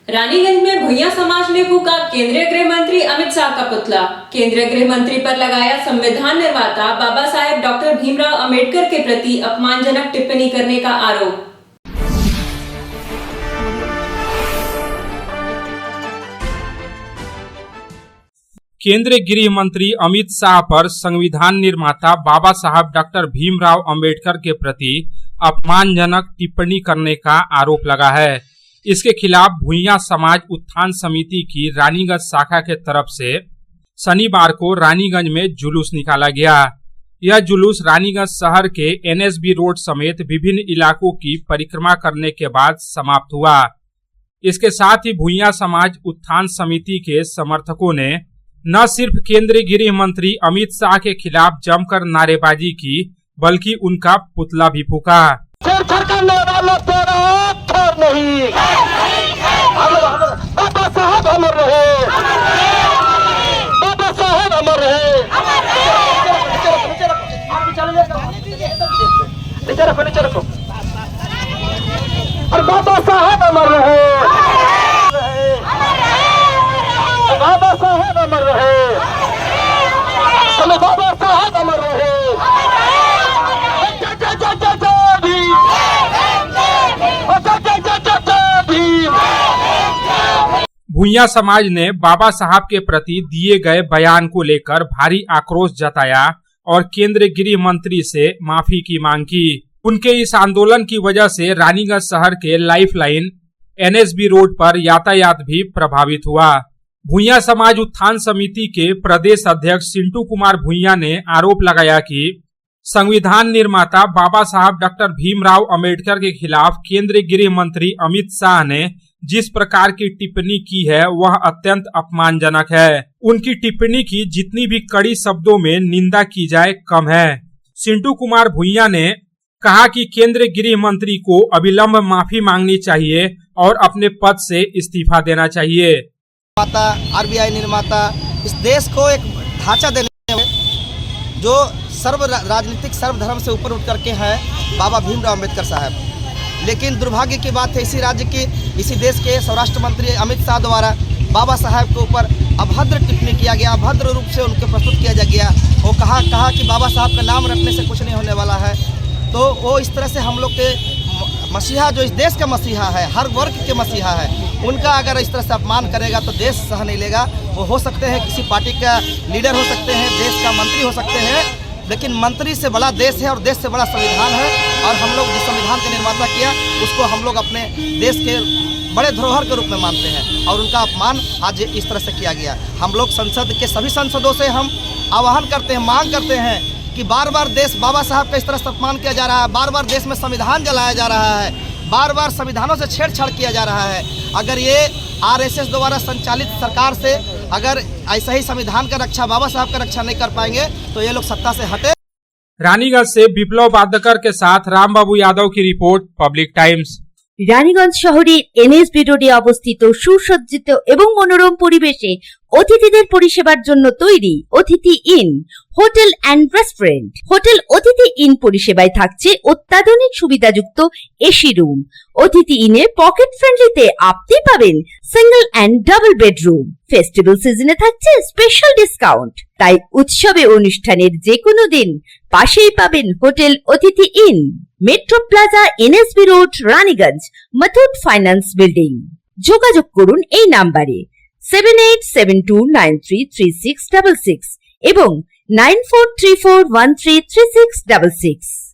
रानीगंज में भुइयां समाज ने फूका केंद्रीय गृह मंत्री अमित शाह का पुतला। केंद्रीय गृह मंत्री पर लगाया संविधान निर्माता बाबा साहेब डॉक्टर भीमराव अंबेडकर के प्रति अपमानजनक टिप्पणी करने का आरोप। केंद्रीय गृह मंत्री अमित शाह पर संविधान निर्माता बाबा साहब डॉक्टर भीमराव अंबेडकर के प्रति अपमानजनक टिप्पणी करने का आरोप लगा है। इसके खिलाफ भुइयां समाज उत्थान समिति की रानीगंज शाखा के तरफ से शनिवार को रानीगंज में जुलूस निकाला गया। यह जुलूस रानीगंज शहर के एनएसबी रोड समेत विभिन्न इलाकों की परिक्रमा करने के बाद समाप्त हुआ। इसके साथ ही भुइयां समाज उत्थान समिति के समर्थकों ने न सिर्फ केंद्रीय गृह मंत्री अमित शाह के खिलाफ जमकर नारेबाजी की, बल्कि उनका पुतला भी फूका। नहीं बाबा साहब अमर रहे, बाबा साहब अमर रहे, नीचे रखो और बाबा साहब अमर रहे, बाबा साहब अमर रहे, बाबा साहब अमर रहे। भुइयां समाज ने बाबा साहब के प्रति दिए गए बयान को लेकर भारी आक्रोश जताया और केंद्रीय गृह मंत्री से माफी की मांग की। उनके इस आंदोलन की वजह से रानीगंज शहर के लाइफलाइन एनएसबी रोड पर यातायात भी प्रभावित हुआ। भुइयां समाज उत्थान समिति के प्रदेश अध्यक्ष सिंटू कुमार भुइयां ने आरोप लगाया कि संविधान निर्माता बाबा साहब डॉक्टर भीमराव अंबेडकर के खिलाफ केंद्रीय गृह मंत्री अमित शाह ने जिस प्रकार की टिप्पणी की है वह अत्यंत अपमानजनक है। उनकी टिप्पणी की जितनी भी कड़ी शब्दों में निंदा की जाए कम है। सिंटू कुमार भुइयां ने कहा कि केंद्रीय गृह मंत्री को अविलंब माफी मांगनी चाहिए और अपने पद से इस्तीफा देना चाहिए। आरबीआई निर्माता इस देश को एक ढांचा देने में जो राजनीतिक सर्वधर्म से ऊपर उठ करके है बाबा भीमराव अंबेडकर साहब। लेकिन दुर्भाग्य की बात है इसी राज्य की, इसी देश के स्वराष्ट्र मंत्री अमित शाह द्वारा बाबा साहब के ऊपर अभद्र टिप्पणी किया गया, अभद्र रूप से उनके प्रस्तुत किया गया। वो कहा कि बाबा साहब का नाम रखने से कुछ नहीं होने वाला है। तो वो इस तरह से हम लोग के मसीहा, जो इस देश का मसीहा है, हर वर्ग के मसीहा है, उनका अगर इस तरह से अपमान करेगा तो देश सह नहीं लेगा। वो हो सकते हैं किसी पार्टी का लीडर हो सकते हैं, देश का मंत्री हो सकते हैं, लेकिन मंत्री से बड़ा देश है और देश से बड़ा संविधान है। और हम लोग जिस संविधान का निर्माता किया उसको हम लोग अपने देश के बड़े धरोहर के रूप में मानते हैं और उनका अपमान आज इस तरह से किया गया। हम लोग संसद के सभी सांसदों से हम आह्वान करते हैं, मांग करते हैं कि बार बार देश बाबा साहब का इस तरह से अपमान किया जा रहा है, बार बार देश में संविधान जलाया जा रहा है, बार बार संविधानों से छेड़छाड़ किया जा रहा है। अगर ये आरएसएस द्वारा संचालित सरकार से अगर ऐसा ही संविधान का रक्षा, बाबा साहब का रक्षा नहीं कर पाएंगे तो ये लोग सत्ता से हटे। रानीगंज से विप्लव बादकर के साथ रामबाबू यादव की रिपोर्ट, पब्लिक टाइम्स। রানীগঞ্জ শহরের এনএসবি রোডে অবস্থিত সুসজ্জিত এবং মনোরম পরিবেশে অতিথিদের পরিষেবার জন্য তৈরি অতিথি in hotel and restaurant. Hotel অতিথি ইন পরিষেবায় থাকছে অত্যাধুনিক সুবিধাযুক্ত এসি রুম। অতিথি ইনে পকেট ফ্রেন্ডলিতে আপনি পাবেন single and double bedroom. Festival সিজনে থাকছে স্পেশাল ডিসকাউন্ট। তাই উৎসবে অনুষ্ঠানের যে কোনো দিন পাশেই পাবেন হোটেল অতিথি in, metro plaza, NSB road, Raniganj, Muthoot finance building. যোগাযোগ করুন এই নাম্বারে 7872933666 এবং 9434133666।